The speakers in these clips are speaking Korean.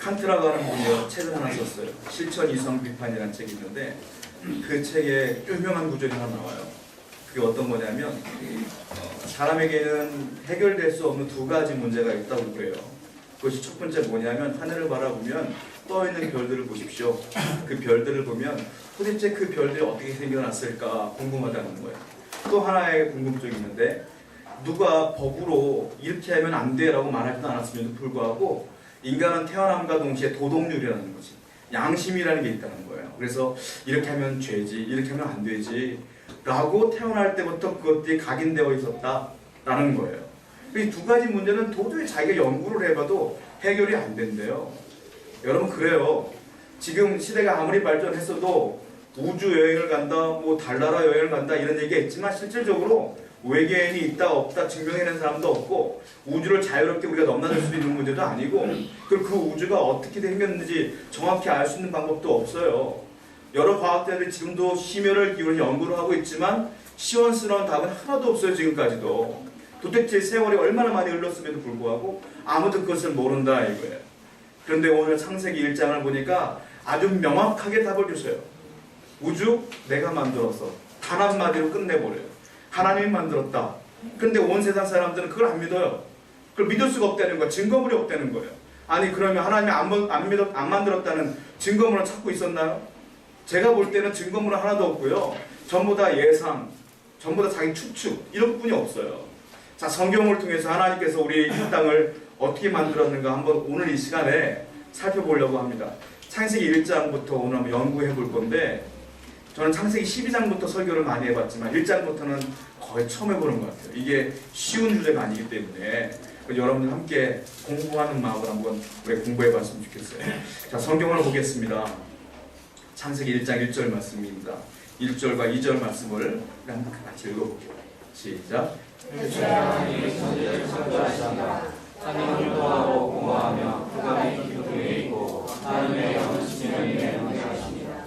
칸트라고 하는 분이요 책을 하나 썼어요. 실천 이성 비판이라는 책이 있는데 그 책에 유명한 구절이 하나 나와요. 그게 어떤 거냐면 사람에게는 해결될 수 없는 두 가지 문제가 있다고 그래요. 그것이 첫 번째 뭐냐면 하늘을 바라보면 떠있는 별들을 보십시오. 그 별들을 보면 도대체 그 별들이 어떻게 생겨났을까 궁금하다는 거예요. 또 하나의 궁금증이 있는데 누가 법으로 이렇게 하면 안 돼라고 말하지도 않았음에도 불구하고 인간은 태어남과 동시에 도덕률이라는 거지, 양심이라는 게 있다는 거예요. 그래서 이렇게 하면 죄지, 이렇게 하면 안 되지 라고 태어날 때부터 그것들이 각인되어 있었다라는 거예요. 이 두 가지 문제는 도저히 자기가 연구를 해봐도 해결이 안 된대요. 여러분 그래요. 지금 시대가 아무리 발전했어도 우주 여행을 간다, 뭐 달나라 여행을 간다 이런 얘기가 있지만 실질적으로 외계인이 있다 없다 증명해낸 사람도 없고 우주를 자유롭게 우리가 넘나들 수 있는 문제도 아니고 그리고 그 우주가 어떻게 생겼는지 정확히 알 수 있는 방법도 없어요. 여러 과학자들이 지금도 심혈을 기울여 연구를 하고 있지만 시원스러운 답은 하나도 없어요. 지금까지도. 도대체 세월이 얼마나 많이 흘렀음에도 불구하고 아무도 그것을 모른다 이거예요. 그런데 오늘 창세기 1장을 보니까 아주 명확하게 답을 주세요. 우주 내가 만들었어. 단 한마디로 끝내버려요. 하나님이 만들었다. 그런데 온 세상 사람들은 그걸 안 믿어요. 그걸 믿을 수가 없다는 거야. 증거물이 없다는 거예요. 아니 그러면 하나님이 안 만들었다는 증거물은 찾고 있었나요? 제가 볼 때는 증거물은 하나도 없고요. 전부 다 예상, 전부 다 자기 추측 이런 뿐이 없어요. 자, 성경을 통해서 하나님께서 우리 이 땅을 어떻게 만들었는가 한번 오늘 이 시간에 살펴보려고 합니다. 창세기 1장부터 오늘 한번 연구해 볼 건데 저는 창세기 12장부터 설교를 많이 해봤지만 1장부터는 거의 처음 해보는 것 같아요. 이게 쉬운 주제가 아니기 때문에 여러분들 함께 공부하는 마음으로 한번 우리 공부해봤으면 좋겠어요. 자, 성경을 보겠습니다. 창세기 1장 1절 말씀입니다. 1절과 2절 말씀을 한번 같이 읽어볼게요. 시작. 태초에 하나님이 천지를 창조하시니라. 하나님은 효도하고 공허하며 흑암의 기둥에 있고 하늘의 영으시는 이에 운행하시니라.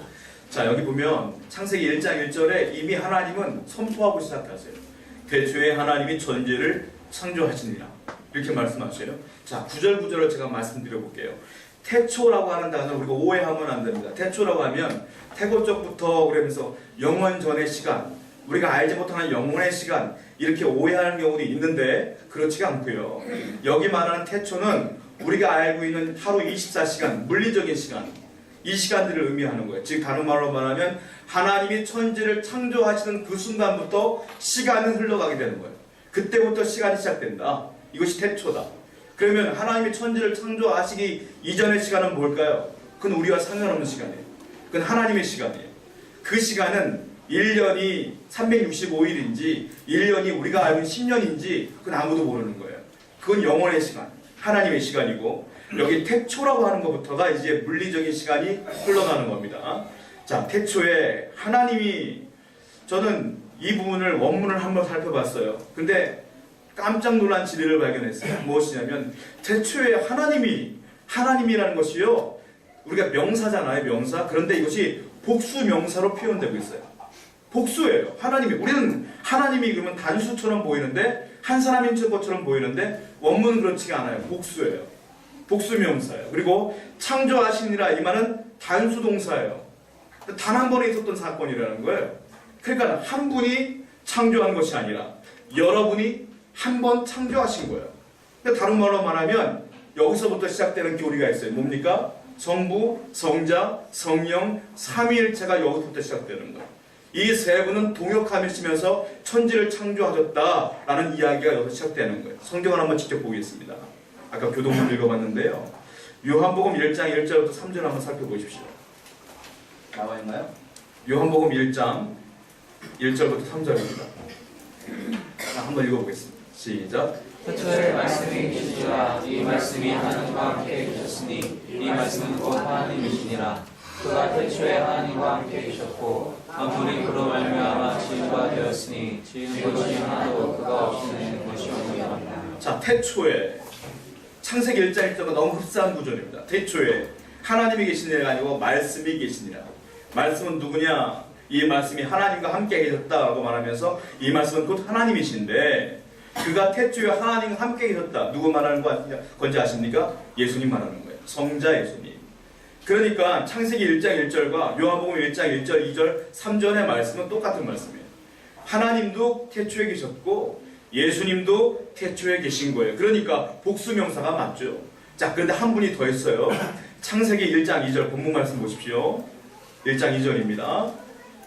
자, 여기 보면 창세기 1장 1절에 이미 하나님은 선포하고 시작하세요. 태초에 하나님이 천지를 창조하시니라 이렇게 말씀하셔요. 자, 9절 9절을 제가 말씀드려볼게요. 태초라고 하는 단어를 우리가 오해하면 안 됩니다. 태초라고 하면 태고적부터 그러면서 영원 전의 시간, 우리가 알지 못하는 영원의 시간 이렇게 오해하는 경우도 있는데 그렇지가 않고요. 여기 말하는 태초는 우리가 알고 있는 하루 24시간, 물리적인 시간, 이 시간들을 의미하는 거예요. 즉 다른 말로 말하면 하나님이 천지를 창조하시는 그 순간부터 시간은 흘러가게 되는 거예요. 그때부터 시간이 시작된다. 이것이 태초다. 그러면 하나님이 천지를 창조하시기 이전의 시간은 뭘까요? 그건 우리와 상관없는 시간이에요. 그건 하나님의 시간이에요. 그 시간은 1년이 365일인지 1년이 우리가 알고 있는 10년인지 그건 아무도 모르는 거예요. 그건 영원의 시간, 하나님의 시간이고 여기 태초라고 하는 것부터가 이제 물리적인 시간이 흘러가는 겁니다. 자, 태초에 하나님이, 저는 이 부분을 원문을 한번 살펴봤어요. 근데 깜짝 놀란 진리를 발견했어요. 무엇이냐면 태초에 하나님이라는 것이요, 우리가 명사잖아요, 명사. 그런데 이것이 복수 명사로 표현되고 있어요. 복수예요. 우리는 하나님이 그러면 단수처럼 보이는데 한 사람인 것처럼 보이는데 원문은 그렇지가 않아요. 복수예요. 복수 명사예요. 그리고 창조하시니라 이 말은 단수 동사예요. 단 한 번에 있었던 사건이라는 거예요. 그러니까 한 분이 창조한 것이 아니라 여러분이 한 번 창조하신 거예요. 근데 다른 말로 말하면 여기서부터 시작되는 교리가 있어요. 뭡니까? 성부, 성자, 성령, 삼위일체가 여기서부터 시작되는 거예요. 이 세 분은 동역하시면서 천지를 창조하셨다라는 이야기가 여기서 시작되는 거예요. 성경을 한번 직접 보겠습니다. 아까 교동문 읽어봤는데요. 요한복음 1장 1절부터 3절 한번 살펴보십시오. 나와 있나요? 요한복음 1장 1절부터 3절입니다. 한번 읽어보겠습니다. 시작. 태초에 말씀이 계시니라. 이 말씀이 하나님과 함께 계셨으니 이 말씀은 곧 하나님이시니라. 그가 태초에 하나님과 함께 계셨고 만물이 그로 말미암아 지은 바 되었으니 지은 것이 하나도 그가 없이는 것이 없느니라. 자, 태초에 창세기 1장 1절은 너무 흡사한 구절입니다. 태초에 하나님이 계시니가 아니고 말씀이 계시니라. 말씀은 누구냐? 이 말씀이 하나님과 함께 계셨다고 말하면서 이 말씀은 곧 하나님이신데 그가 태초에 하나님과 함께 계셨다. 누구 말하는 건지 아십니까? 예수님 말하는 거예요. 성자 예수님. 그러니까 창세기 1장 1절과 요한복음 1장 1절, 2절, 3절의 말씀은 똑같은 말씀이에요. 하나님도 태초에 계셨고 예수님도 태초에 계신 거예요. 그러니까 복수명사가 맞죠. 자, 그런데 한 분이 더 있어요. 창세기 1장 2절 본문 말씀 보십시오. 1장 2절입니다.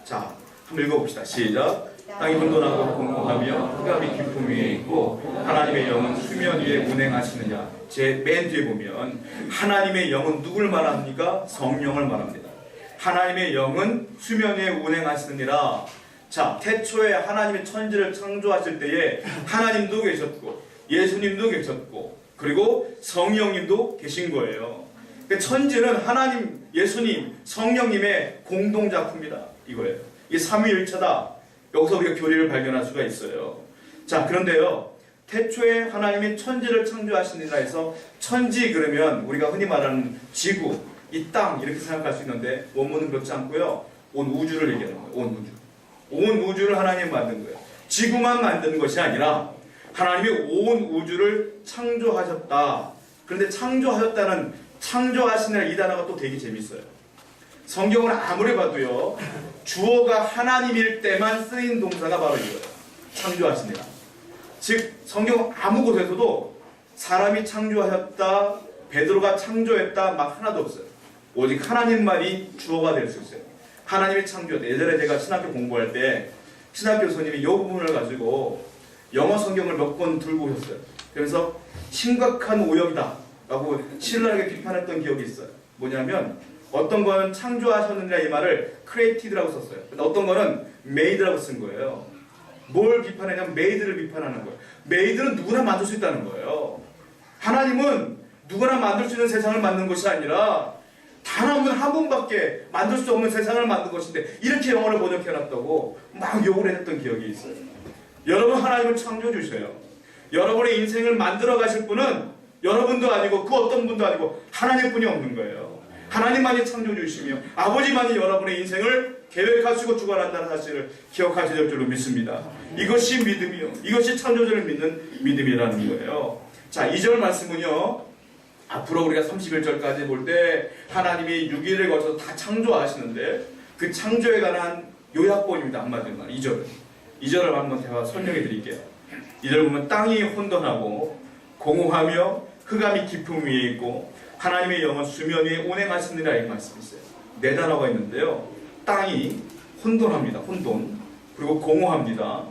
자, 한번 읽어봅시다. 시작. 땅이 혼돈하고 공고하며 흑암이 깊음 위에 있고 하나님의 영은 수면 위에 운행하시느냐. 제 맨 뒤에 보면 하나님의 영은 누굴 말합니까? 성령을 말합니다. 하나님의 영은 수면 위에 운행하시느니라. 자, 태초에 하나님의 천지를 창조하실 때에 하나님도 계셨고 예수님도 계셨고 그리고 성령님도 계신 거예요. 그러니까 천지는 하나님, 예수님, 성령님의 공동작품이다. 이거예요. 이게 삼위일체다. 여기서 우리가 교리를 발견할 수가 있어요. 자, 그런데요. 태초에 하나님이 천지를 창조하시니라 해서 천지 그러면 우리가 흔히 말하는 지구, 이 땅 이렇게 생각할 수 있는데 원문은 그렇지 않고요. 온 우주를 얘기하는 거예요. 온 우주. 온 우주를 하나님이 만든 거예요. 지구만 만든 것이 아니라 하나님이 온 우주를 창조하셨다. 그런데 창조하셨다는 창조하시느라 이 단어가 또 되게 재밌어요. 성경을 아무리 봐도요. 주어가 하나님일 때만 쓰인 동사가 바로 이거예요. 창조하시느라. 즉 성경 아무 곳에서도 사람이 창조하셨다, 베드로가 창조했다 막 하나도 없어요. 오직 하나님만이 주어가 될 수 있어요. 하나님이 창조했다. 예전에 제가 신학교 공부할 때 신학교 교수님이 이 부분을 가지고 영어 성경을 몇 권 들고 오셨어요. 그래서 심각한 오역이다 라고 신랄하게 비판했던 기억이 있어요. 뭐냐면 어떤 거는 창조하셨느냐 이 말을 created라고 썼어요. 어떤 거는 made라고 쓴 거예요. 뭘 비판하냐면 made를 비판하는 거예요. made는 누구나 만들 수 있다는 거예요. 하나님은 누구나 만들 수 있는 세상을 만든 것이 아니라 단 한 분밖에 만들 수 없는 세상을 만든 것인데 이렇게 영어를 번역해놨다고 막 욕을 했던 기억이 있어요. 여러분 하나님은 창조해 주셔요. 여러분의 인생을 만들어 가실 분은 여러분도 아니고 그 어떤 분도 아니고 하나님뿐이 없는 거예요. 하나님만이 창조해 주시며 아버지만이 여러분의 인생을 계획하시고 주관한다는 사실을 기억하셔야 될 줄로 믿습니다. 이것이 믿음이요. 이것이 창조주를 믿는 믿음이라는 거예요. 자, 2절 말씀은요. 앞으로 우리가 31절까지 볼 때 하나님이 6일을 거쳐서 다 창조하시는데 그 창조에 관한 요약본입니다. 한마디로 말. 2절을 한번 제가 설명해 드릴게요. 2절 보면 땅이 혼돈하고 공허하며 흑암이 깊음 위에 있고 하나님의 영은 수면 위에 운행하시느니라 이 말씀이 있어요. 네 단어가 있는데요. 땅이 혼돈합니다. 혼돈. 그리고 공허합니다.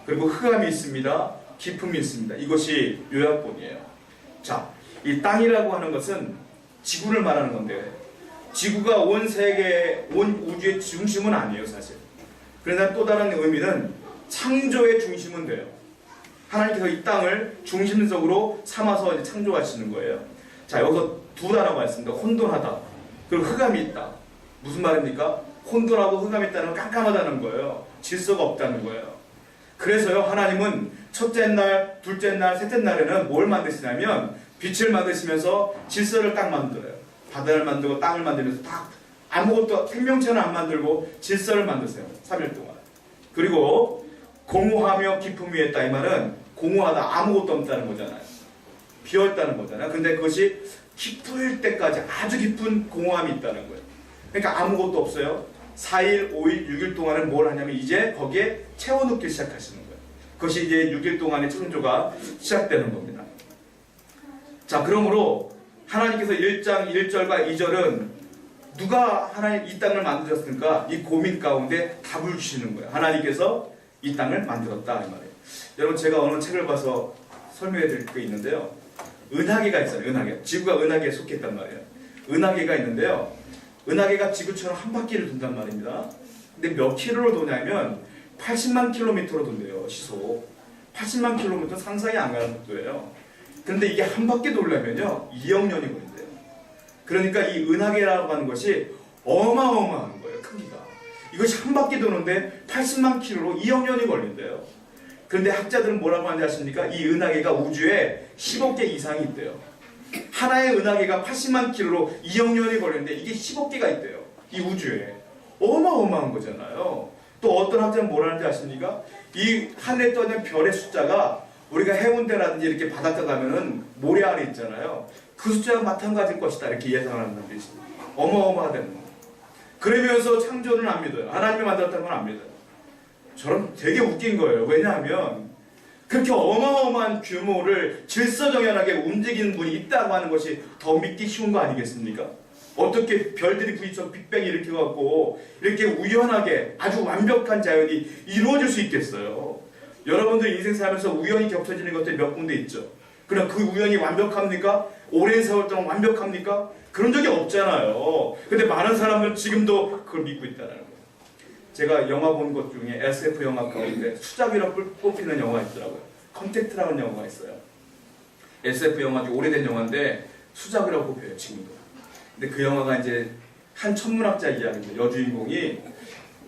그리고 흑암이 있습니다. 깊음이 있습니다. 이것이 요약본이에요. 자, 이 땅이라고 하는 것은 지구를 말하는 건데 지구가 온 세계, 온 우주의 중심은 아니에요, 사실. 그러나 또 다른 의미는 창조의 중심은 돼요. 하나님께서 이 땅을 중심적으로 삼아서 이제 창조하시는 거예요. 자, 여기서 두 단어가 있습니다. 혼돈하다. 그리고 흑암이 있다. 무슨 말입니까? 혼돈하고 흑암이 있다는 건 깜깜하다는 거예요. 질서가 없다는 거예요. 그래서요, 하나님은 첫째 날, 둘째 날, 셋째 날에는 뭘 만드시냐면 빛을 만드시면서 질서를 딱 만들어요. 바다를 만들고 땅을 만들면서 다 아무것도 생명체는 안 만들고 질서를 만드세요. 3일 동안. 그리고 공허하며 깊음 위에 있다. 이 말은 공허하다. 아무것도 없다는 거잖아요. 비어있다는 거잖아요. 근데 그것이 깊을 때까지 아주 깊은 공허함이 있다는 거예요. 그러니까 아무것도 없어요. 4일, 5일, 6일 동안은 뭘 하냐면 이제 거기에 채워넣기 시작하시는 거예요. 그것이 이제 6일 동안의 창조가 시작되는 겁니다. 자, 그러므로 하나님께서 1장 1절과 2절은 누가 하나님 이 땅을 만드셨을까? 이 고민 가운데 답을 주시는 거예요. 하나님께서 이 땅을 만들었다 이 말이에요. 여러분 제가 어느 책을 봐서 설명해 드릴 게 있는데요. 은하계가 있어요. 은하계. 지구가 은하계에 속했단 말이에요. 은하계가 있는데요. 은하계가 지구처럼 한 바퀴를 돈단 말입니다. 근데 몇 킬로로 도냐면 80만 킬로미터로 돈대요. 시속. 80만 킬로미터 상상이 안 가는 속도예요. 그런데 이게 한 바퀴 돌려면요 2억 년이 걸린대요. 그러니까 이 은하계라고 하는 것이 어마어마한 거예요. 크기가. 이것이 한 바퀴 도는데 80만 킬로로 2억 년이 걸린대요. 그런데 학자들은 뭐라고 하는지 아십니까? 이 은하계가 우주에 15개 이상이 있대요. 하나의 은하계가 80만 킬로로 2억 년이 걸리는데 이게 15개가 있대요. 이 우주에. 어마어마한 거잖아요. 또 어떤 학자는 뭐라는지 아십니까? 이 하늘에 떠있는 별의 숫자가 우리가 해운대라든지 이렇게 바닷가 가면은 모래알이 있잖아요. 그 숫자가 마찬가지일 것이다 이렇게 예상하는 분들이 있습니다. 어마어마하다는 거예요. 그러면서 창조는 안 믿어요. 하나님이 만들었다는 건 안 믿어요. 저는 되게 웃긴 거예요. 왜냐하면 그렇게 어마어마한 규모를 질서정연하게 움직이는 분이 있다고 하는 것이 더 믿기 쉬운 거 아니겠습니까? 어떻게 별들이 부딪혀 빅뱅이 일으켜갖고 이렇게 우연하게 아주 완벽한 자연이 이루어질 수 있겠어요? 여러분들 인생 살면서 우연히 겹쳐지는 것들이 몇 군데 있죠. 그럼 그 우연이 완벽합니까? 오랜 세월 동안 완벽합니까? 그런 적이 없잖아요. 근데 많은 사람들은 지금도 그걸 믿고 있다는 거예요. 제가 영화 본 것 중에 SF 영화 가운데 수작이라고 뽑히는 영화가 있더라고요. 컨택트라는 영화가 있어요. SF 영화 중 오래된 영화인데 수작이라고 뽑혀요, 지금도. 근데 그 영화가 이제 한 천문학자 이야기입니다. 여주인공이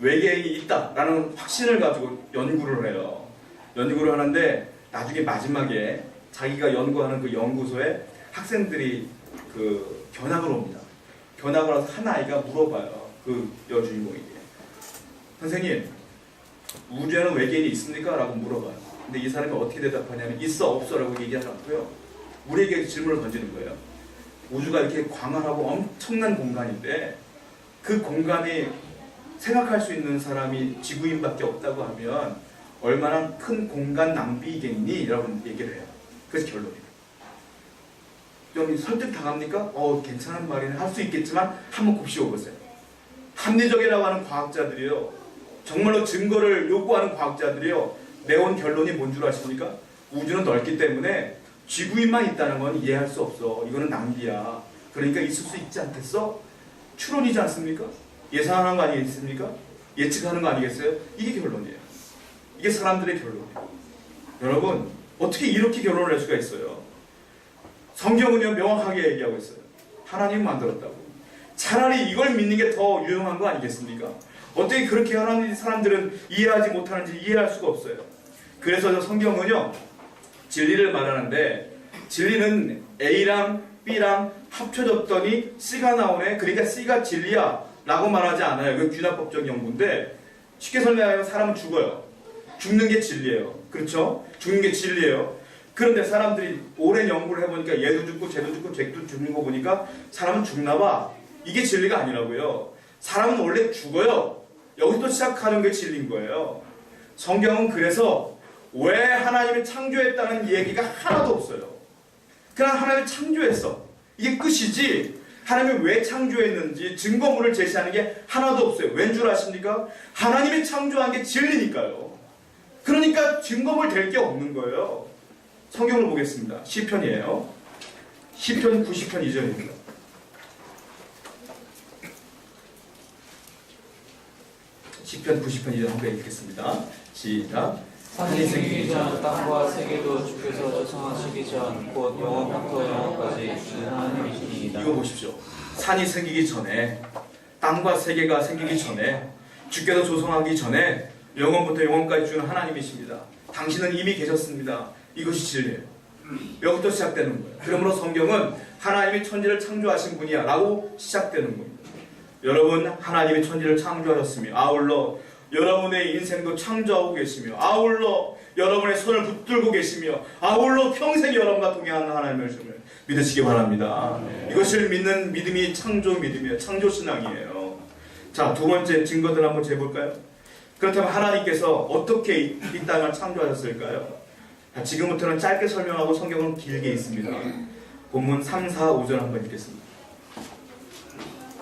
외계인이 있다라는 확신을 가지고 연구를 해요. 연구를 하는데 나중에 마지막에 자기가 연구하는 그 연구소에 학생들이 그 견학을 옵니다. 견학을 와서 한 아이가 물어봐요. 그 여주인공에게. 선생님, 우주에는 외계인이 있습니까? 라고 물어봐요. 근데 이 사람이 어떻게 대답하냐면 있어 없어 라고 얘기하지 않고요. 우리에게 질문을 던지는 거예요. 우주가 이렇게 광활하고 엄청난 공간인데 그 공간이 생각할 수 있는 사람이 지구인밖에 없다고 하면 얼마나 큰 공간 낭비겠니? 라고 얘기를 해요. 그래서 결론이에요. 좀 설득 당합니까? 괜찮은 말이네. 할 수 있겠지만 한번 곱씹어보세요. 합리적이라고 하는 과학자들이요. 정말로 증거를 요구하는 과학자들이요. 내온 결론이 뭔 줄 아십니까? 우주는 넓기 때문에 지구인만 있다는 건 이해할 수 없어. 이거는 낭비야. 그러니까 있을 수 있지 않겠어? 추론이지 않습니까? 예상하는 거 아니겠습니까? 예측하는 거 아니겠어요? 이게 결론이에요. 이게 사람들의 결론이에요. 여러분, 어떻게 이렇게 결론을 낼 수가 있어요? 성경은요, 명확하게 얘기하고 있어요. 하나님 만들었다고. 차라리 이걸 믿는 게 더 유용한 거 아니겠습니까? 어떻게 그렇게 하나님 사람들은 이해하지 못하는지 이해할 수가 없어요. 그래서 성경은요, 진리를 말하는데 진리는 A랑 B랑 합쳐졌더니 C가 나오네. 그러니까 C가 진리야 라고 말하지 않아요. 이건 균합법적 연구인데 쉽게 설명하면 사람은 죽어요. 죽는 게 진리예요. 그렇죠? 죽는 게 진리예요. 그런데 사람들이 오랜 연구를 해보니까 얘도 죽고 쟤도 죽고 쟤도 죽는 거 보니까 사람은 죽나 봐. 이게 진리가 아니라고요. 사람은 원래 죽어요. 여기서 시작하는 게 진리인 거예요. 성경은 그래서 왜 하나님이 창조했다는 얘기가 하나도 없어요. 그냥 하나님이 창조했어. 이게 끝이지. 하나님이 왜 창조했는지 증거물을 제시하는 게 하나도 없어요. 왠 줄 아십니까? 하나님이 창조한 게 진리니까요. 그러니까 증거물 될 게 없는 거예요. 성경을 보겠습니다. 시편이에요. 시편 90편 2절입니다. 시편 90편 2절 함께 읽겠습니다. 시작. 산이 생기기 전 땅과 세계도 주께서 조성하시기 전 곧 영원부터 영원까지 주는 하나님이시니이다. 이거 보십시오. 산이 생기기 전에, 땅과 세계가 생기기 전에, 주께서 조성하기 전에 영원부터 영원까지 주는 하나님이십니다. 당신은 이미 계셨습니다. 이것이 진리예요. 여기부터 시작되는 거예요. 그러므로 성경은 하나님이 천지를 창조하신 분이야 라고 시작되는 겁니다. 여러분, 하나님이 천지를 창조하셨으며 아울러 여러분의 인생도 창조하고 계시며 아울러 여러분의 손을 붙들고 계시며 아울러 평생 여러분과 동행하는 하나님의 주님을 믿으시기 바랍니다. 이것을 믿는 믿음이 창조 믿음이에요. 창조 신앙이에요. 자, 두 번째 증거들 한번 재볼까요? 그렇다면 하나님께서 어떻게 이 땅을 창조하셨을까요? 자, 지금부터는 짧게 설명하고 성경은 길게 있습니다. 본문 3, 4, 5절 한번 읽겠습니다.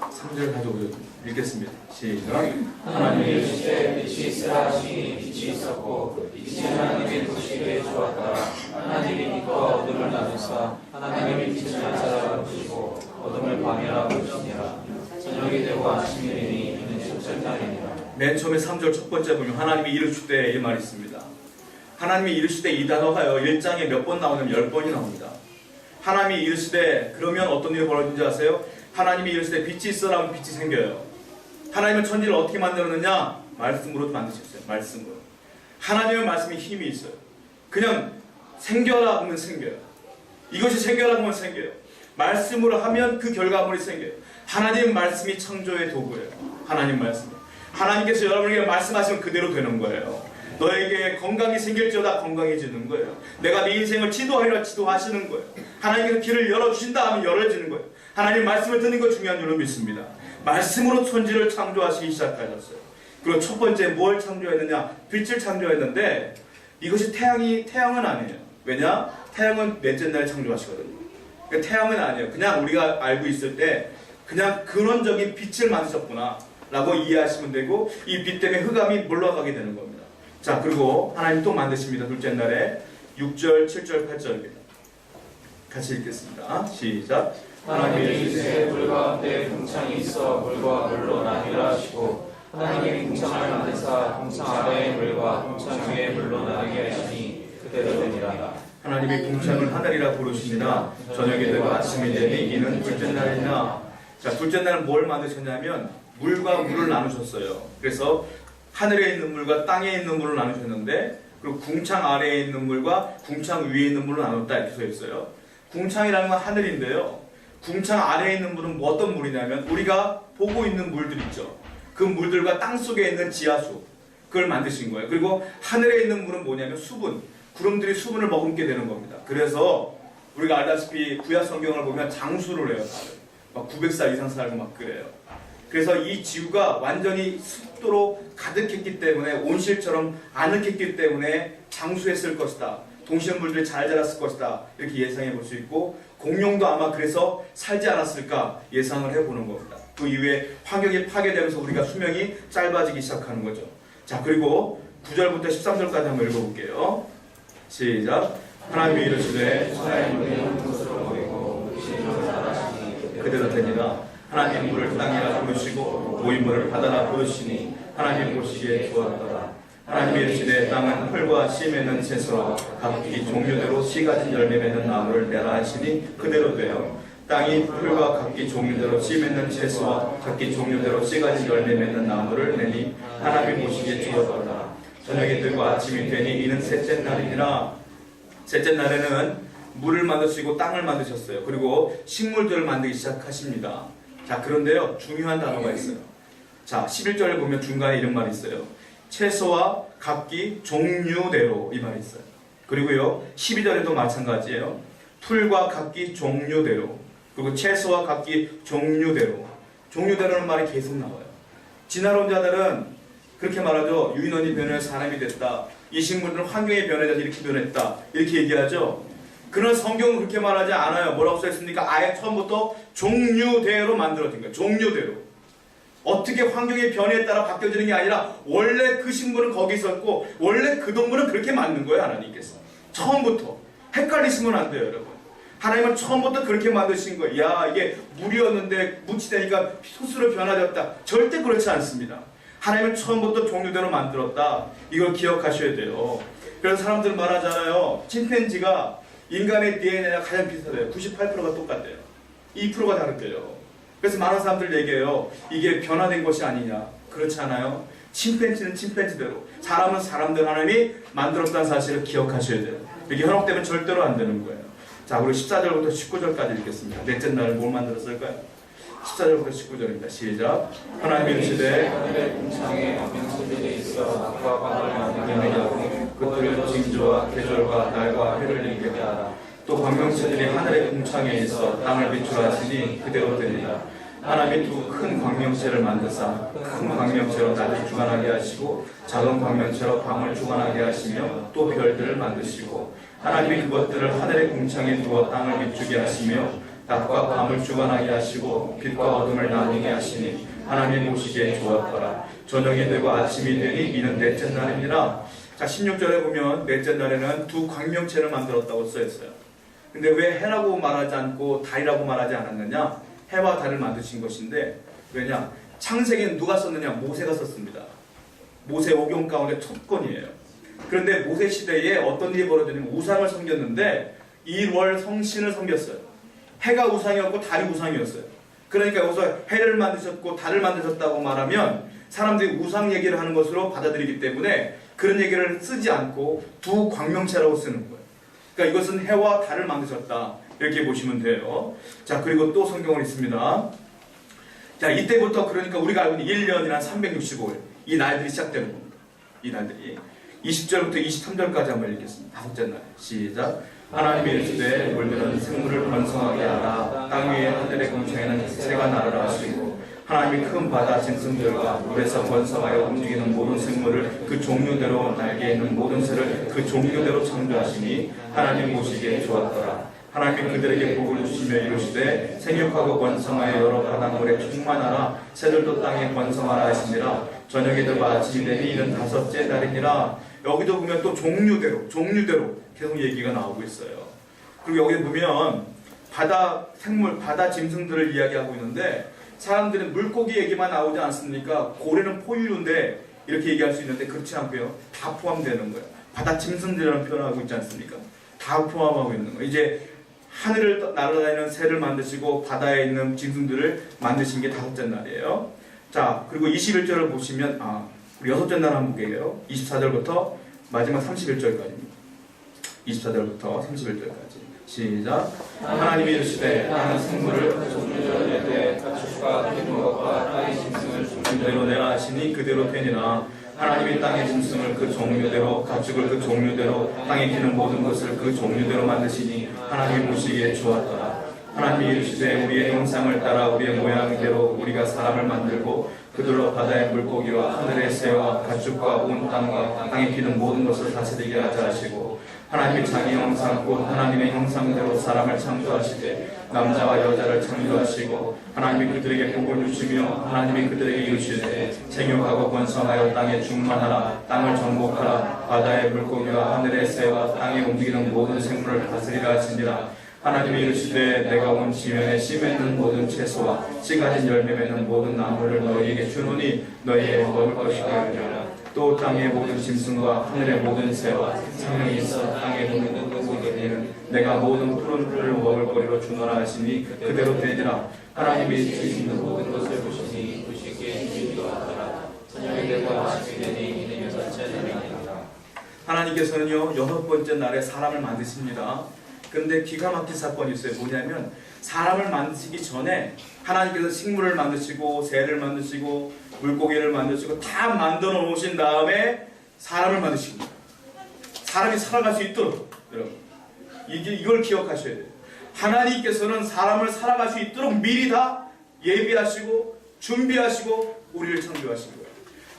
3절 가지고 5절 읽겠습니다. 시작. 하나님이 이르시되 빛이 있으라 하시니 빛이 있었고 빛이 하나님의 보시기에 좋았더라. 하나님이 빛과 어둠을 나누사 하나님이 빛을 낮이라 부르시고 어둠을 밤이라 부르시니라. 저녁이 되고 아침이 되니 이는 첫째 날이니라. 맨 처음에 3절 첫 번째 보면 하나님이 이르시되 이 말이 있습니다. 하나님이 이르시되 이 단어가요 1장에 몇 번 나오냐면 10번이 나옵니다. 하나님이 이르시되 그러면 어떤 일이 벌어진지 아세요? 하나님이 이르시되 빛이 있어라 하면 빛이 생겨요. 하나님은 천지를 어떻게 만들었느냐? 말씀으로 만드셨어요. 말씀으로. 하나님의 말씀이 힘이 있어요. 그냥 생겨라 하면 생겨요. 이것이 생겨라 하면 생겨요. 말씀으로 하면 그 결과물이 생겨요. 하나님 말씀이 창조의 도구예요. 하나님 말씀. 하나님께서 여러분에게 말씀하시면 그대로 되는 거예요. 너에게 건강이 생길지어다 건강해지는 거예요. 내가 네 인생을 지도하리라 지도하시는 거예요. 하나님께서 길을 열어주신다 하면 열어지는 거예요. 하나님 말씀을 듣는 거 중요한 줄로 믿습니다. 말씀으로 천지를 창조하시기 시작하셨어요. 그리고 첫 번째 뭘 창조했느냐? 빛을 창조했는데 이것이 태양은 아니에요. 왜냐? 태양은 넷째 날에 창조하시거든요. 그러니까 태양은 아니에요. 그냥 우리가 알고 있을 때 그냥 근원적인 빛을 만드셨구나 라고 이해하시면 되고, 이 빛 때문에 흑암이 물러가게 되는 겁니다. 자, 그리고 하나님 또 만드십니다. 둘째 날에 6절, 7절, 8절입니다. 같이 읽겠습니다. 시작. 하나님이 이르시되 물 가운데 궁창이 있어 물과 물로 나뉘라 하시고, 하나님이 궁창을 만드사 궁창 아래의 물과 궁창 위의 물로 나뉘게 하시니 그대로 되니라. 하나님이 궁창을 하늘이라 부르시니라. 저녁이 되고 아침이 되니 이는 둘째 날이나. 자, 둘째 날은 뭘 만드셨냐면 물과 물을 나누셨어요. 그래서 하늘에 있는 물과 땅에 있는 물을 나누셨는데, 그리고 궁창 아래에 있는 물과 궁창 위에 있는 물을 나눴다 이렇게 써 있어요. 궁창이라는 건 하늘인데요. 궁창 아래에 있는 물은 뭐 어떤 물이냐면 우리가 보고 있는 물들 있죠. 그 물들과 땅 속에 있는 지하수, 그걸 만드신 거예요. 그리고 하늘에 있는 물은 뭐냐면 수분, 구름들이 수분을 머금게 되는 겁니다. 그래서 우리가 알다시피 구약 성경을 보면 장수를 해요. 막 900살 이상 살고 막 그래요. 그래서 이 지구가 완전히 습도로 가득했기 때문에, 온실처럼 아늑했기 때문에 장수했을 것이다. 동식물들이 잘 자랐을 것이다. 이렇게 예상해 볼 수 있고, 공룡도 아마 그래서 살지 않았을까 예상을 해보는 겁니다. 그 이후에 환경이 파괴되면서 우리가 수명이 짧아지기 시작하는 거죠. 자, 그리고 9절부터 13절까지 한번 읽어볼게요. 시작. 하나님이 이르시되 그대로 되니라. 하나님 물을 땅이라 부르시고 모인물을 바다라 부르시니 하나님 보시기에 좋았더라. 하나님이 이르시되 땅은 풀과 씨 맺는 채소와 각기 종류대로 씨 가진 열매 맺는 나무를 내라 하시니 그대로 되어 땅이 풀과 각기 종류대로 씨 맺는 채소와 각기 종류대로 씨 가진 열매 맺는 나무를 내니 하나님이 보시기에 좋았더라. 저녁이 들고 아침이 되니 이는 셋째 날이니라. 셋째 날에는 물을 만드시고 땅을 만드셨어요. 그리고 식물들을 만들기 시작하십니다. 자, 그런데요, 중요한 단어가 있어요. 자, 11절에 보면 중간에 이런 말이 있어요. 채소와 각기 종류대로, 이 말이 있어요. 그리고요 12절에도 마찬가지예요. 풀과 각기 종류대로, 그리고 채소와 각기 종류대로. 종류대로는 말이 계속 나와요. 진화론자들은 그렇게 말하죠. 유인원이 변해 사람이 됐다. 이 식물들은 환경에 변해서 이렇게 변했다. 이렇게 얘기하죠. 그러나 성경은 그렇게 말하지 않아요. 뭐라고 써있습니까? 아예 처음부터 종류대로 만들어진 거예요. 종류대로. 어떻게 환경의 변화에 따라 바뀌어지는 게 아니라 원래 그 식물은 거기 있었고 원래 그 동물은 그렇게 만든 거예요. 하나님께서 처음부터. 헷갈리시면 안 돼요, 여러분. 하나님은 처음부터 그렇게 만드신 거예요. 야, 이게 물이었는데 묻히다니까 소스로 변화되었다. 절대 그렇지 않습니다. 하나님은 처음부터 종류대로 만들었다. 이걸 기억하셔야 돼요. 그래서 사람들은 말하잖아요. 침팬지가 인간의 DNA랑 가장 비슷하대요. 98%가 똑같대요. 2%가 다르대요. 그래서 많은 사람들 얘기해요. 이게 변화된 것이 아니냐. 그렇지 않아요. 침팬지는 침팬지대로, 사람은 사람대로 하나님이 만들었다는 사실을 기억하셔야 돼요. 이게 현혹되면 절대로 안 되는 거예요. 자, 우리 14절부터 19절까지 읽겠습니다. 넷째 날을 뭘 만들었을까요? 14절부터 19절입니다. 시작. 하나님이 이르시되 하늘의 궁창에 명수들이 있어 낮과 밤을 나누게 하고 그들을 징조와 계절과 날과 해를 일게 하라. 또 광명체들이 하늘의 궁창에 있어 땅을 비추라 하시니 그대로 되니라. 하나님이 두 큰 광명체를 만드사 큰 광명체로 낮을 주관하게 하시고 작은 광명체로 밤을 주관하게 하시며 또 별들을 만드시고 하나님이 그것들을 하늘의 궁창에 두어 땅을 비추게 하시며 낮과 밤을 주관하게 하시고 빛과 어둠을 나누게 하시니 하나님 보시기에 좋았더라. 저녁이 되고 아침이 되니 이는 넷째 날이니라. 자, 16절에 보면 넷째 날에는 두 광명체를 만들었다고 써있어요. 근데 왜 해라고 말하지 않고 달이라고 말하지 않았느냐? 해와 달을 만드신 것인데, 왜냐? 창세기는 누가 썼느냐? 모세가 썼습니다. 모세 오경 가운데 첫 권이에요. 그런데 모세 시대에 어떤 일이 벌어지냐면 우상을 섬겼는데 일월 성신을 섬겼어요. 해가 우상이었고 달이 우상이었어요. 그러니까 여기서 해를 만드셨고 달을 만드셨다고 말하면 사람들이 우상 얘기를 하는 것으로 받아들이기 때문에 그런 얘기를 쓰지 않고 두 광명체라고 쓰는 거예요. 그러니까 이것은 해와 달을 만드셨다. 이렇게 보시면 돼요. 자, 그리고 또 성경은 있습니다. 자, 이때부터 그러니까 우리가 알고 있는 1년이란 365일. 이 날들이 시작되는 겁니다. 이 날들이. 20절부터 23절까지 한번 읽겠습니다. 다섯째 날 시작. 하나님이 이르시되 물들은 생물을 번성하게 하라. 땅 위에 하늘의 공중에는 새가 나르라 하시고 하나님이 큰 바다 짐승들과 물에서 번성하여 움직이는 모든 생물을 그 종류대로 날개 있는 모든 새를 그 종류대로 창조하시니 하나님 보시기에 좋았더라. 하나님이 그들에게 복을 주시며 이르시되 생육하고 번성하여 여러 바닷물에 충만하라. 새들도 땅에 번성하라 하시니라. 저녁에 들어 아침이 되니 이는 다섯째 날이니라. 여기도 보면 또 종류대로 계속 얘기가 나오고 있어요. 그리고 여기 보면 바다 생물, 바다 짐승들을 이야기하고 있는데 사람들은 물고기 얘기만 나오지 않습니까? 고래는 포유류인데 이렇게 얘기할 수 있는데 그렇지 않고요. 다 포함되는 거예요. 바다 짐승들이라는 표현을 하고 있지 않습니까? 다 포함하고 있는 거예요. 이제 하늘을 날아다니는 새를 만드시고 바다에 있는 짐승들을 만드신 게 다섯째 날이에요. 자, 그리고 21절을 보시면 우리 여섯째 날 한번 볼게요. 24절부터 마지막 31절까지입니다. 24절부터 31절까지 시작. 하나님이 이르시되 땅은 생물을 종류대로 내되 가축과 기는 것과 땅의 짐승을 종류대로 내라 하시니 그대로 되니라. 하나님이 땅의 짐승을 그 종류대로 가축을 그 종류대로 땅에 기는 모든 것을 그 종류대로 만드시니 하나님이 보시기에 좋았더라. 하나님이 이르시되 우리의 형상을 따라 우리의 모양대로 우리가 사람을 만들고 그들로 바다의 물고기와 하늘의 새와 가축과 온 땅과 땅에 기는 모든 것을 다스리게 하자 하시고 하나님이 자기 형상 곧 하나님의 형상대로 사람을 창조하시되 남자와 여자를 창조하시고 하나님이 그들에게 복을 주시며 하나님이 그들에게 이르시되 생육하고 번성하여 땅에 충만하라. 땅을 정복하라. 바다의 물고기와 하늘의 새와 땅에 움직이는 모든 생물을 다스리라 하시니라. 하나님이 이르시되 내가 온 지면에 씨 맺는 모든 채소와 씨 가진 열매 맺는 모든 나무를 너희에게 주노니 너희의 먹을 것이라 하리라. 또 땅의 모든 짐승과 하늘의 모든 새와 생명이 있어 땅에 도는 모든 일은 내가 모든 푸른 풀을 먹을 거리로 주노라 하시니 그대로 되리라. 하나님이 지으시는 모든 것을 보시니 보시기에 좋았더라. 저녁이 되고 아침이 되니 이는 여섯째 날이니라. 하나님께서는요 여섯 번째 날에 사람을 만드십니다. 그런데 기가 막힌 사건이 있어요. 뭐냐면 사람을 만드시기 전에 하나님께서 식물을 만드시고 새를 만드시고 물고기를 만드시고 다 만들어 놓으신 다음에 사람을 만드신 거예요. 사람이 살아갈 수 있도록. 여러분 이걸 기억하셔야 돼요. 하나님께서는 사람을 살아갈 수 있도록 미리 다 예비하시고 준비하시고 우리를 창조하신 거예요.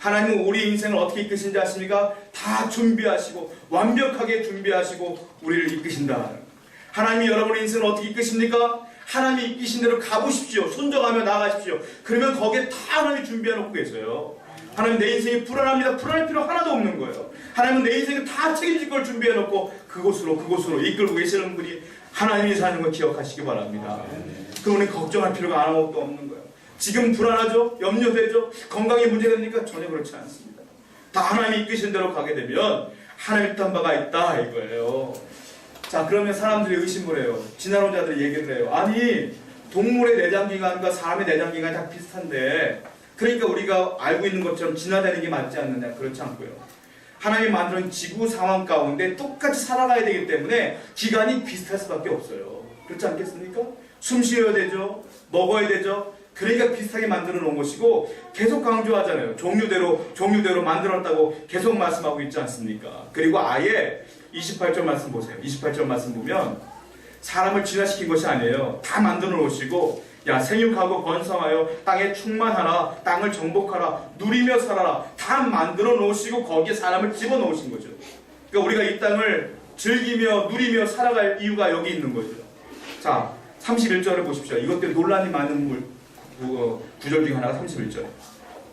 하나님은 우리 인생을 어떻게 이끄신지 아십니까? 다 준비하시고 완벽하게 준비하시고 우리를 이끄신다. 하나님이 여러분의 인생을 어떻게 이끄십니까? 하나님이 이끄신 대로 가보십시오. 순종하며 나가십시오. 그러면 거기에 다 하나님이 준비해놓고 계세요. 하나님 내 인생이 불안합니다. 불안할 필요 하나도 없는 거예요. 하나님은 내 인생을 다 책임질 걸 준비해놓고 그곳으로 이끌고 계시는 분이 하나님이 사는 걸 기억하시기 바랍니다. 그러니 걱정할 필요가 아무것도 없는 거예요. 지금 불안하죠? 염려되죠? 건강에 문제됩니까? 전혀 그렇지 않습니다. 다 하나님이 이끄신 대로 가게 되면 하나님 뜻한 바가 있다 이거예요. 자, 그러면 사람들이 의심을 해요. 진화론자들이 얘기를 해요. 아니 동물의 내장기관과 사람의 내장기관이 다 비슷한데 그러니까 우리가 알고 있는 것처럼 진화되는 게 맞지 않느냐? 그렇지 않고요. 하나님이 만드는 지구 상황 가운데 똑같이 살아가야 되기 때문에 기간이 비슷할 수밖에 없어요. 그렇지 않겠습니까? 숨 쉬어야 되죠. 먹어야 되죠. 그러니까 비슷하게 만들어 놓은 것이고 계속 강조하잖아요. 종류대로 만들었다고 계속 말씀하고 있지 않습니까? 그리고 아예 28절 말씀 보세요. 28절 말씀 보면 사람을 진화시킨 것이 아니에요. 다 만들어 놓으시고 야 생육하고 번성하여 땅에 충만하라. 땅을 정복하라. 누리며 살아라. 다 만들어 놓으시고 거기에 사람을 집어넣으신 거죠. 그러니까 우리가 이 땅을 즐기며 누리며 살아갈 이유가 여기 있는 거죠. 자 31절을 보십시오. 이것 때문에 논란이 많은 구절 중에 하나가 31절.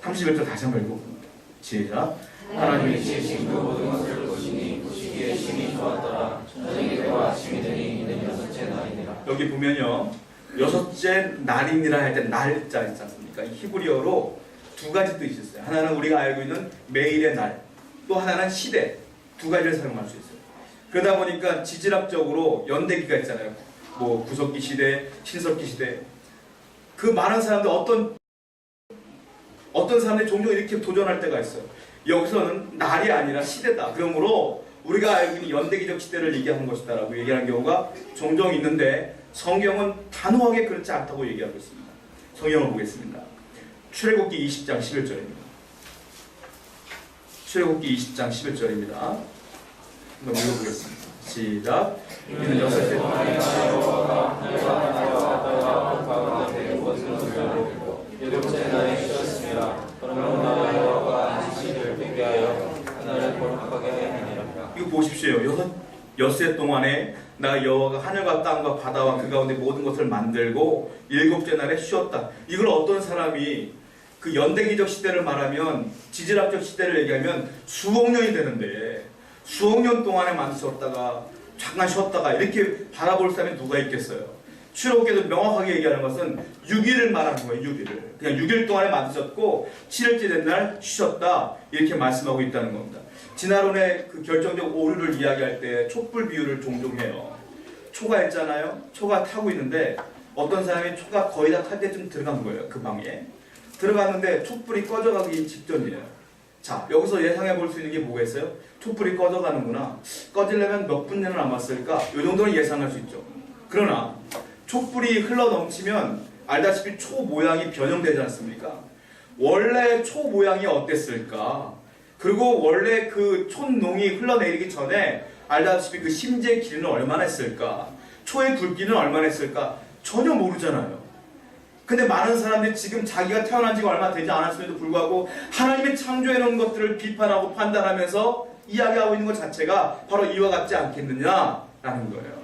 31절 다시 한번 읽어봅니다. 시작. 하나님이 지으신 그 모든 것을 보시니 보시기에 심히 좋았더라. 저녁이 되고 아침이 되니 이는 여섯째 날이니라. 여기 보면요. 여섯째 날이니라 할 때 날자 있지 않습니까? 히브리어로 두 가지 뜻이 있어요. 하나는 우리가 알고 있는 매일의 날, 또 하나는 시대. 두 가지를 사용할 수 있어요. 그러다 보니까 지질학적으로 연대기가 있잖아요. 뭐 구석기 시대, 신석기 시대. 그 많은 사람들 어떤 사람들이 종종 이렇게 도전할 때가 있어요. 여기서는 날이 아니라 시대다. 그러므로 우리가 알고 있는 연대기적 시대를 얘기하는 것이다 라고 얘기하는 경우가 종종 있는데 성경은 단호하게 그렇지 않다고 얘기하고 있습니다. 성경을 보겠습니다. 출애굽기 20장 11절입니다. 출애굽기 20장 11절입니다. 한번 읽어보겠습니다. 시작. 이는 여섯 해 동안에 여호와가 하늘과 나라와 땅과 가운데 된 것을 만들고 일곱째 날에 쉬었습니다. 그러므로 나 여호와가 안식일을 되게 하여 하늘을 거룩하게 하니라. 이거 보십시오. 엿새 동안에 나 여호와가 하늘과 땅과 바다와 그 가운데 모든 것을 만들고 일곱째 날에 쉬었다. 이걸 어떤 사람이 그 연대기적 시대를 말하면 지질학적 시대를 얘기하면 수억 년이 되는데 수억 년 동안에 만드셨다가 잠깐 쉬었다가 이렇게 바라볼 사람이 누가 있겠어요? 출애굽기에서 명확하게 얘기하는 것은 6일을 말하는 거예요. 6일을. 그냥 6일 동안에 만드셨고 7일째 된 날 쉬셨다. 이렇게 말씀하고 있다는 겁니다. 진화론의 그 결정적 오류를 이야기할 때 촛불 비유를 종종 해요. 초가 있잖아요. 초가 타고 있는데 어떤 사람이 초가 거의 다 탈 때쯤 들어간 거예요. 그 방에. 들어갔는데 촛불이 꺼져가기 직전이에요. 자, 여기서 예상해 볼 수 있는 게 뭐가 있어요? 촛불이 꺼져가는구나. 꺼지려면 몇 분 남았을까? 이 정도는 예상할 수 있죠. 그러나 촛불이 흘러 넘치면 알다시피 초 모양이 변형되지 않습니까? 원래 초 모양이 어땠을까? 그리고 원래 그 촛농이 흘러내리기 전에 알다시피 그 심지의 길이는 얼마나 했을까? 초의 굵기는 얼마나 했을까? 전혀 모르잖아요. 근데 많은 사람들이 지금 자기가 태어난 지가 얼마 되지 않았음에도 불구하고 하나님의 창조해 놓은 것들을 비판하고 판단하면서 이야기하고 있는 것 자체가 바로 이와 같지 않겠느냐라는 거예요.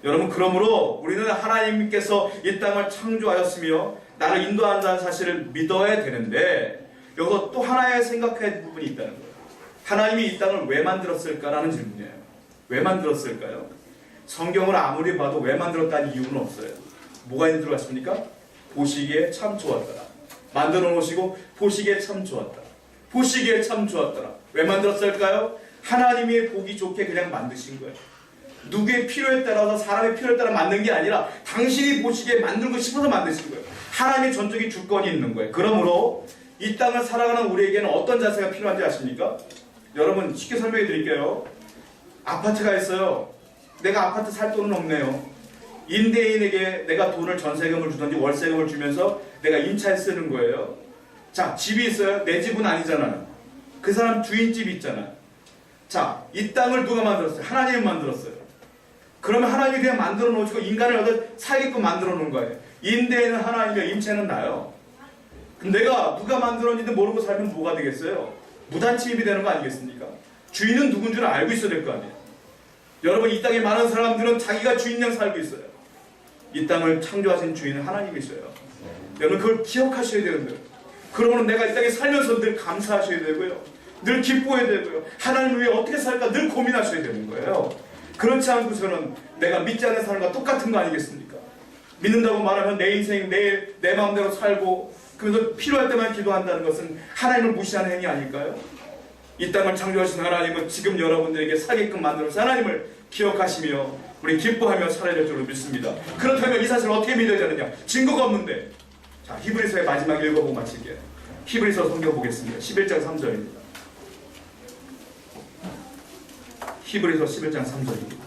여러분, 그러므로 우리는 하나님께서 이 땅을 창조하였으며 나를 인도한다는 사실을 믿어야 되는데 여기서 또 하나의 생각해야 할 부분이 있다는 거예요. 하나님이 이 땅을 왜 만들었을까라는 질문이에요. 왜 만들었을까요? 성경을 아무리 봐도 왜 만들었다는 이유는 없어요. 뭐가 있는 들어갔습니까? 보시기에 참 좋았더라. 만들어 놓으시고 보시기에 참 좋았더라. 보시기에 참 좋았더라. 왜 만들었을까요? 하나님이 보기 좋게 그냥 만드신 거예요. 누구의 필요에 따라서 사람의 필요에 따라 만든 게 아니라 당신이 보시기에 만들고 싶어서 만드신 거예요. 하나님의 전적인 주권이 있는 거예요. 그러므로 이 땅을 살아가는 우리에게는 어떤 자세가 필요한지 아십니까? 여러분, 쉽게 설명해 드릴게요. 아파트가 있어요. 내가 아파트 살 돈은 없네요. 임대인에게 내가 돈을 전세금을 주든지 월세금을 주면서 내가 임차에 쓰는 거예요. 자, 집이 있어요. 내 집은 아니잖아요. 그 사람 주인집이 있잖아요. 자, 이 땅을 누가 만들었어요? 하나님이 만들었어요. 그러면 하나님이 그냥 만들어 놓으시고 인간을 얻어 살게끔 만들어 놓은 거예요. 임대인은 하나님이며 임차는 나요. 내가 누가 만들었는지도 모르고 살면 뭐가 되겠어요? 무단침입이 되는 거 아니겠습니까? 주인은 누군 줄 알고 있어야 될 거 아니에요. 여러분, 이 땅에 많은 사람들은 자기가 주인양 살고 있어요. 이 땅을 창조하신 주인은 하나님이셔요. 여러분, 그걸 기억하셔야 되는데, 그러면 내가 이 땅에 살면서 늘 감사하셔야 되고요, 늘 기뻐해야 되고요, 하나님을 위해 어떻게 살까 늘 고민하셔야 되는 거예요. 그렇지 않고서는 내가 믿지 않는 사람과 똑같은 거 아니겠습니까? 믿는다고 말하면 내 인생 내일 내 마음대로 살고 그래서 필요할 때만 기도한다는 것은 하나님을 무시하는 행위 아닐까요? 이 땅을 창조하신 하나님은 지금 여러분들에게 살게끔 만들어서 하나님을 기억하시며 우리 기뻐하며 살아야 될 줄로 믿습니다. 그렇다면 이 사실을 어떻게 믿어야 되느냐? 증거가 없는데. 자, 히브리서의 마지막 읽어보고 마칠게요. 히브리서 성경 보겠습니다. 11장 3절입니다. 히브리서 11장 3절입니다.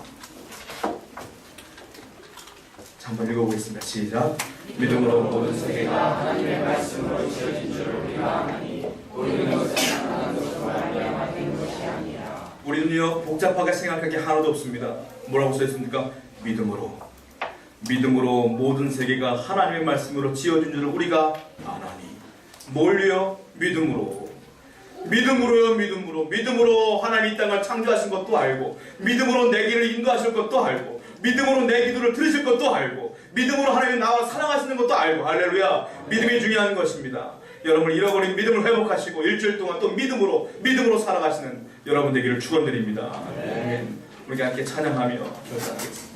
자, 한번 읽어보겠습니다. 시작. 믿음으로 모든 세계가 하나님의 말씀으로 지어진 줄을 우리가 아나니 우리는 것은 하나님 것으로 말미암아 된 것이 아니라. 우리는요, 복잡하게 생각할 게 하나도 없습니다. 뭐라고 써있습니까? 믿음으로 모든 세계가 하나님의 말씀으로 지어진 줄을 우리가 아나니. 뭘요? 믿음으로 하나님 이 땅을 창조하신 것도 알고, 믿음으로 내 길을 인도하실 것도 알고, 믿음으로 내 기도를 들으실 것도 알고, 믿음으로 하나님 나와 사랑하시는 것도 알고. 할렐루야. 믿음이 중요한 것입니다. 여러분, 잃어버린 믿음을 회복하시고 일주일 동안 또 믿음으로 살아가시는 여러분 되기를 축원드립니다. 우리 함께 찬양하며 결단하겠습니다.